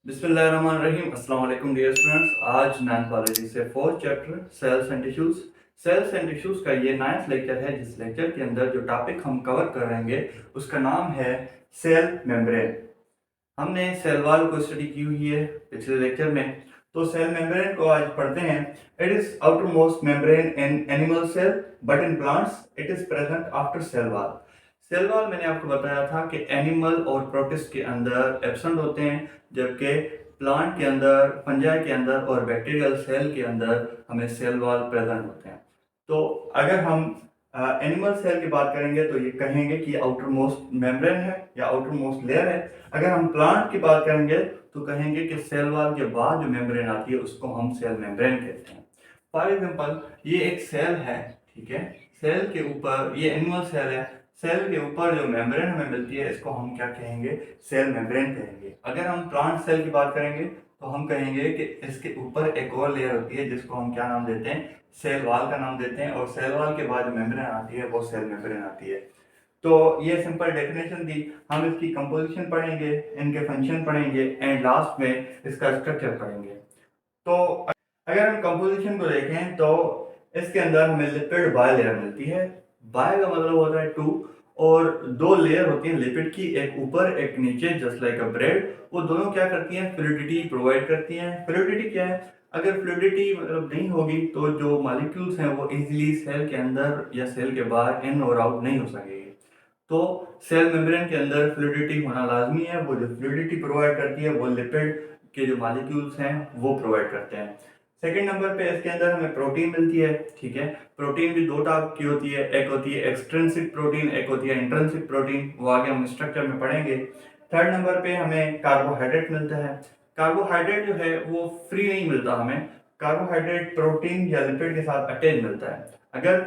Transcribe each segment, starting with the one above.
बिस्मिल्लाहिर्रहमानिर्रहीम। अस्सलाम वालेकुम डियर स्टूडेंट्स। आज नाइन्थ बायोलॉजी से fourth chapter cells and tissues का ये नाइन्थ लेक्चर है, जिस लेक्चर के अंदर जो टॉपिक हम कवर करेंगे उसका नाम है सेल मेम्ब्रेन। हमने सेल वॉल को स्टडी की हुई है पिछले लेक्चर में, तो सेल मेम्ब्रेन को आज पढ़ते हैं। It is outermost membrane in animal cell but in plants it is present after cell wall. Cell wall मैंने आपको बताया था कि एनिमल और प्रोटिस्ट के अंदर एब्सेंट होते हैं, जबकि प्लांट के अंदर, फंजाई के अंदर और बैक्टीरियल सेल के अंदर हमें सेल वॉल प्रेजेंट होते हैं। तो अगर हम एनिमल सेल की बात करेंगे तो ये कहेंगे कि आउटर मोस्ट मेम्ब्रेन है या आउटर मोस्ट लेयर है। अगर हम प्लांट की बात करेंगे तो कहेंगे कि सेल वॉल के बाद जो मेम्ब्रेन आती है उसको हम सेल मेम्ब्रेन कहते हैं। फॉर एग्जांपल ये एक सेल है, ठीक है। सेल के ऊपर ये एनिमल सेल है, सेल के ऊपर जो मेम्ब्रेन हमें मिलती है इसको हम क्या कहेंगे? सेल मेम्ब्रेन कहेंगे। अगर हम प्लांट सेल की बात करेंगे तो हम कहेंगे कि इसके ऊपर एक और लेयर होती है जिसको हम क्या नाम देते हैं? सेल वॉल का नाम देते हैं। और सेल वॉल के बाद जो मेम्ब्रेन आती है वो सेल मेम्ब्रेन आती है। तो ये सिंपल डेफिनेशन थी। हम इसकी कंपोजिशन पढ़ेंगे, इनके फंक्शन पढ़ेंगे एंड लास्ट में इसका स्ट्रक्चर पढ़ेंगे। तो अगर हम कंपोजिशन को देखें तो इसके अंदर हमें लिपिड बाय लेयर मिलती है। बाय का मतलब होता है टू, और दो लेयर होती हैं लिपिड की, एक ऊपर एक नीचे, जस्ट लाइक अ ब्रेड। वो दोनों क्या करती हैं? फ्लूइडिटी प्रोवाइड करती हैं। फ्लूइडिटी क्या है? अगर फ्लूइडिटी मतलब नहीं होगी तो जो मॉलिक्यूल्स हैं वो इजीली सेल के अंदर या सेल के बाहर इन और आउट नहीं हो सकेंगे। तो सेल मेम्ब्रेन के अंदर फ्लूइडिटी होना लाजमी है। वो जो फ्लूइडिटी प्रोवाइड करती है वो लिपिड के जो मॉलिक्यूल्स हैं वो प्रोवाइड करते हैं। सेकंड नंबर पे इसके अंदर हमें प्रोटीन मिलती है, ठीक है। प्रोटीन भी दो टाइप की होती है, एक होती है एक्सट्रिंसिक प्रोटीन, एक होती है इंट्रिंसिक प्रोटीन। वो आगे हम स्ट्रक्चर में पढ़ेंगे। थर्ड नंबर पे हमें कार्बोहाइड्रेट मिलता है। कार्बोहाइड्रेट जो है वो फ्री नहीं मिलता हमें। कार्बोहाइड्रेट प्रोटीन या लिपिड के साथ अटैच मिलता है। अगर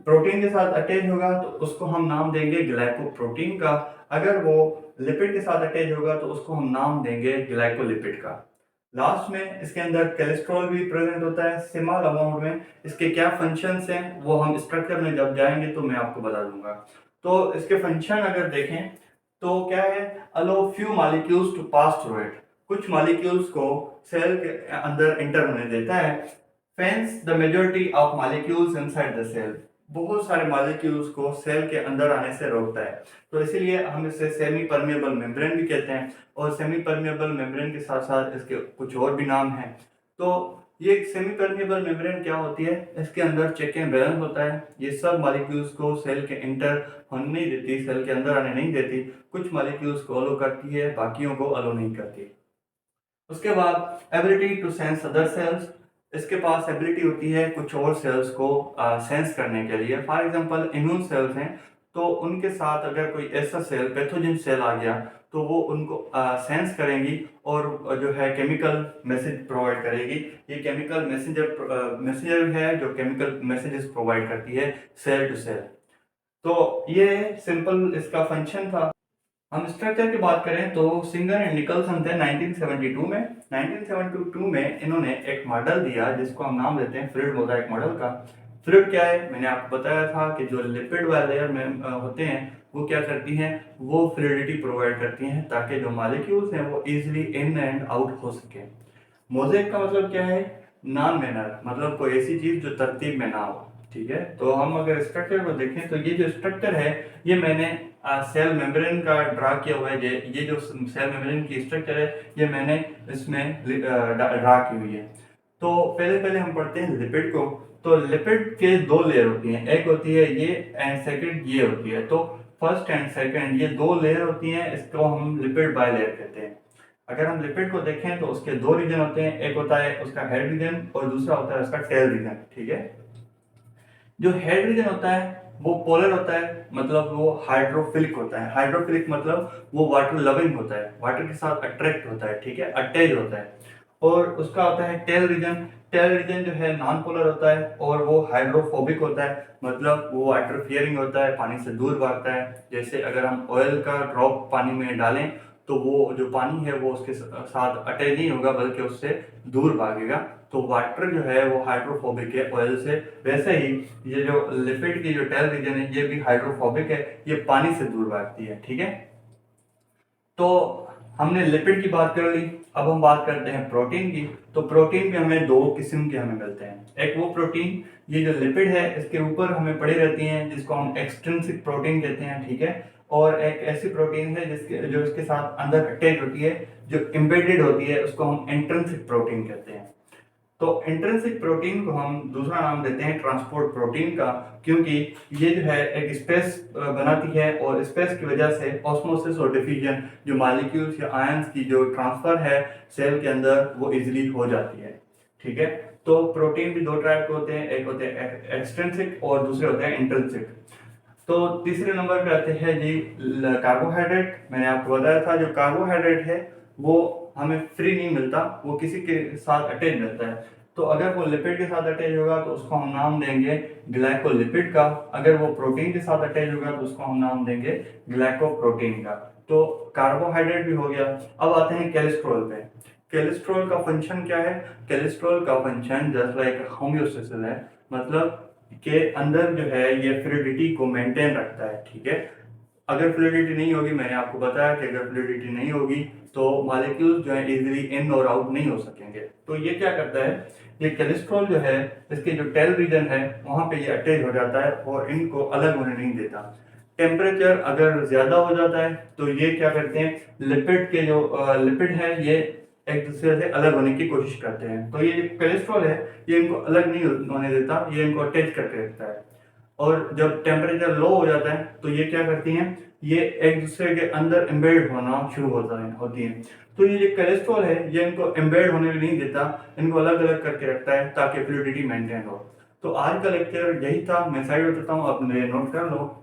प्रोटीन के साथ अटैच होगा तो उसको हम नाम देंगे ग्लाइकोप्रोटीन का। अगर वो लिपिड के साथ अटैच होगा तो उसको हम नाम देंगे ग्लाइकोलिपिड का। लास्ट में इसके अंदर कोलेस्ट्रॉल भी प्रेजेंट होता है स्मॉल अमाउंट में। इसके क्या फंक्शंस हैं वो हम स्ट्रक्चर में जब जाएंगे तो मैं आपको बता दूंगा। तो इसके फंक्शन अगर देखें तो क्या है? Allow few molecules to pass through it. कुछ मॉलिक्यूल्स को सेल के अंदर इंटर होने देता है। Fence the majority of molecules inside the cell. बहुत सारे मॉलिक्यूल्स को सेल के अंदर आने से रोकता है। तो इसीलिए हम इसे सेमी परमेबल मेम्ब्रेन भी कहते हैं। और सेमी परमेबल मेम्ब्रेन के साथ साथ इसके कुछ और भी नाम हैं। तो ये सेमी परमेबल मेम्ब्रेन क्या होती है? इसके अंदर चेक एंड बैलेंस होता है। ये सब मॉलिक्यूल्स को सेल के इंटर होने नहीं देती, सेल के अंदर आने नहीं देती। कुछ मॉलिक्यूल्स को अलो करती है, बाकियों को अलो नहीं करती। उसके बाद ability to sense other cells. इसके पास एबिलिटी होती है कुछ और सेल्स को सेंस करने के लिए। फॉर एग्जांपल इम्यून सेल्स हैं, तो उनके साथ अगर कोई ऐसा सेल, पैथोजन सेल आ गया तो वो उनको सेंस करेंगी और जो है केमिकल मैसेज प्रोवाइड करेगी। ये केमिकल मैसेंजर है जो केमिकल मैसेजेस प्रोवाइड करती है सेल टू सेल। तो ये सिंपल इसका फंक्शन था। हम स्ट्रक्चर की बात करें तो सिंगर एंड निकलसन थे 1972 में। 1972 में इन्होंने एक मॉडल दिया जिसको हम नाम देते हैं फ्लूइड मोज़ाइक मॉडल का। फ्लूइड क्या है? मैंने आपको बताया था कि जो लिपिड वाले लेयर में होते हैं वो क्या करती हैं? वो फ्लूइडिटी प्रोवाइड करती हैं ताकि जो मॉलिक्यूल्स हैं वो इजीली इन एंड आउट हो सके। मोज़ेक का मतलब क्या है? नॉन मैनर, मतलब कोई ऐसी चीज जो तरतीब में ना हो, ठीक है। तो हम अगर स्ट्रक्चर को देखें तो ये जो स्ट्रक्चर है ये मैंने सेल मेम्ब्रेन का ड्रा किया हुआ है। ये जो सेल मेम्ब्रेन की स्ट्रक्चर है ये मैंने इसमें ड्रा की हुई है। तो पहले पहले हम पढ़ते हैं लिपिड को। तो लिपिड के दो लेयर होती हैं, एक होती है ये एंड सेकंड ये होती है। तो फर्स्ट एंड सेकंड ये दो लेयर होती हैं, इसको हम लिपिड बाय लेयर कहते हैं। अगर हम लिपिड को देखें तो उसके दो रीजन होते हैं, एक होता है उसका हेड रीजन और दूसरा होता है उसका टेल रीजन, ठीक है। जो हेड रीजन होता है वो पोलर होता है, मतलब वो हाइड्रोफिलिक होता है। हाइड्रोफिलिक मतलब वो वाटर लविंग होता है, वाटर के साथ अट्रैक्ट होता है, ठीक है, अटैच होता है। और उसका होता है टेल रीजन। टेल रीजन जो है नॉन पोलर होता है और वो हाइड्रोफोबिक होता है, मतलब वो वाटर फियरिंग होता है, पानी से दूर भागता है। जैसे अगर हम ऑयल का ड्रॉप पानी में डालें तो वो जो पानी है वो उसके साथ अटैच नहीं होगा बल्कि उससे दूर भागेगा। तो वाटर जो है वो हाइड्रोफोबिक है ऑयल से। वैसे ही ये जो लिपिड की जो टेल रीजन है ये भी हाइड्रोफोबिक है, ये पानी से दूर भागती है, ठीक है। तो हमने लिपिड की बात कर ली, अब हम बात करते हैं प्रोटीन की। तो प्रोटीन भी हमें दो किस्म के हमें मिलते हैं। एक वो प्रोटीन, ये जो लिपिड है इसके ऊपर हमें पड़ी रहती हैं, जिसको हम एक्सट्रिंसिक प्रोटीन कहते हैं, ठीक है। और एक ऐसी प्रोटीन है जो इसके साथ अंदर अटैच होती है, जो एम्बेडेड होती है, उसको हम इंट्रिंसिक प्रोटीन कहते हैं। तो इंट्रिंसिक प्रोटीन को हम दूसरा नाम देते हैं ट्रांसपोर्ट प्रोटीन का, क्योंकि ये जो है एक स्पेस बनाती है, और स्पेस की वजह से ऑस्मोसिस और डिफ्यूजन, जो मॉलिक्यूल्स या आयंस की जो ट्रांसफर है सेल के अंदर, वो इजीली हो जाती है, ठीक है। तो प्रोटीन भी दो टाइप के होते हैं, एक होते हैं एक्सट्रिंसिक और दूसरे होते हैं इंट्रिंसिक। तो तीसरे नंबर पे आते हैं जी कार्बोहाइड्रेट। मैंने आपको बताया था जो कार्बोहाइड्रेट है वो हमें फ्री नहीं मिलता, वो किसी के साथ अटैच मिलता है। तो अगर वो लिपिड के साथ अटैच होगा तो उसको हम नाम देंगे ग्लाइकोलिपिड का, अगर वो प्रोटीन के साथ अटैच होगा तो उसको हम नाम देंगे ग्लाइकोप्रोटीन का। तो कार्बोहाइड्रेट भी हो गया। अब आते हैं कोलेस्ट्रॉल पे। कोलेस्ट्रॉल का फंक्शन क्या है? कोलेस्ट्रॉल का फंक्शन जस्ट लाइक होम्योस्टेसिस है, मतलब के अंदर जो है ये फ्लूइडिटी को मेंटेन रखता है, ठीक है। अगर फ्लूइडिटी नहीं होगी, मैंने आपको बताया कि अगर फ्लूइडिटी नहीं होगी तो मॉलिक्यूल्स जो है इजीली इन और आउट नहीं हो सकेंगे। तो ये क्या करता है, ये कोलेस्ट्रॉल जो है इसके जो टेल रीजन है वहां पे ये अटैच हो जाता है और इनको अलग होने नहीं देता। टेम्परेचर अगर ज्यादा हो जाता है तो ये क्या करते हैं, लिपिड के जो लिपिड है ये एक दूसरे से अलग होने की कोशिश करते हैं। तो ये जो कोलेस्ट्रॉल है ये इनको अलग नहीं होने देता, ये इनको अटैच करके रखता है। और जब टेम्परेचर लो हो जाता है तो ये क्या करती हैं, ये एक दूसरे के अंदर एम्बेड होना शुरू होती हैं। तो ये जो कोलेस्ट्रॉल है ये इनको एम्बेड होने भी नहीं देता, इनको अलग अलग करके रखता है ताकि फ्लूइडिटी मेंटेन हो। तो आज का लेक्चर यही था, मैं साइड बताता हूँ, अपने नोट कर लो।